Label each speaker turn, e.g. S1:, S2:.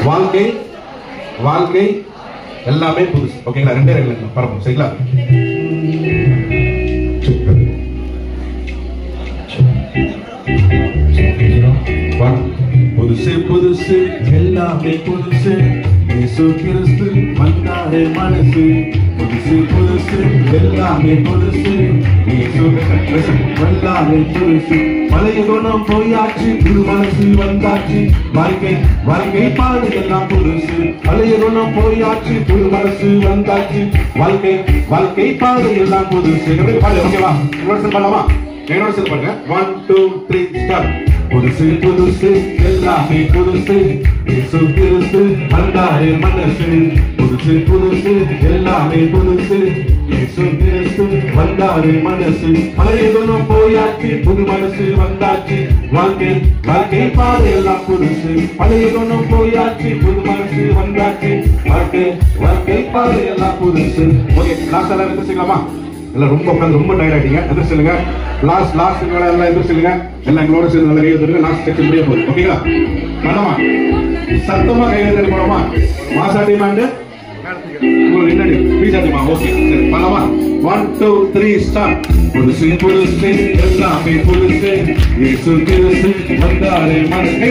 S1: வாழ்க்கை வாழ்க்கை எல்லாமே புதுசு. ஓகேங்களா? ரெண்டே ரெண்டு பரப்போம். சரிங்களா? புதுசு புதுசு எல்லாமே புதுசு, இயேசு கிறிஸ்து வந்தாரே மனசு. புதுசு புதுசு எல்லாமே புதுசு, இயேசு வந்தாரே புதுசு. பழைய குணம் போயாச்சு, புது மனசு வந்தாச்சு. வாழ்க்கை வாழ்க்கை பாடு எல்லாம் புதுசு. பழைய குணம் போயாச்சு, புது மனசு வந்தாச்சு. வாழ்க்கை வாழ்க்கை பாடு எல்லாம் புதுசு. பாடு. ஓகேவா? என்னோட சேர்ந்து பாடலாமா? என்னோட சேர்ந்து பாருங்க. 1 2 3 ஸ்டார்ட். புதுசு புதுசு எல்லாமே புதுசு, இயேசு கிறிஸ்து வந்தாரே மனசு. புதுசு புதுசு எல்லாமே புதுசு, இயேசு கிறிஸ்து வந்தாரே மனசு. பழைய குணம் போயாச்சு, புது மனசு வந்தாச்சு. வாழ்க்கை வாழ்க்கை பாதை எல்லாம் புதுசு. பழைய குணம் போயாச்சு, புது மனசு வந்தாச்சு. வாழ்க்கை வாழ்க்கை பாதை எல்லாம் புதுசு. ஓகே, லாஸ்ட் எல்லாம் எந்திரிச்சுக்கலாமா? எல்லாம் ரொம்ப உட்காந்து ரொம்ப டயர்ட் ஆகிட்டீங்க. எந்திரிச்சுங்க. லாஸ்ட் எல்லாம் எந்திரிச்சுங்க. எல்லாம் எங்களோட சேர்ந்து நல்ல கையை தருங்க. லாஸ்ட் செக்ஷன் முடிய போகுது. ஓகேங்களா? பண்ணமா? சத்தமா கையை தரு போனோமா? மாசாட்டி மாண்டு உங்களுக்கு என்னடி பீசாட்டிமா? ஓகே, சரி பண்ணலாமா? 1 2 3 ஸ்டார்ட். புதுசு புதுசு எல்லாமே புதுசு, இயேசு கிறிஸ்து வந்தாரே மனசு.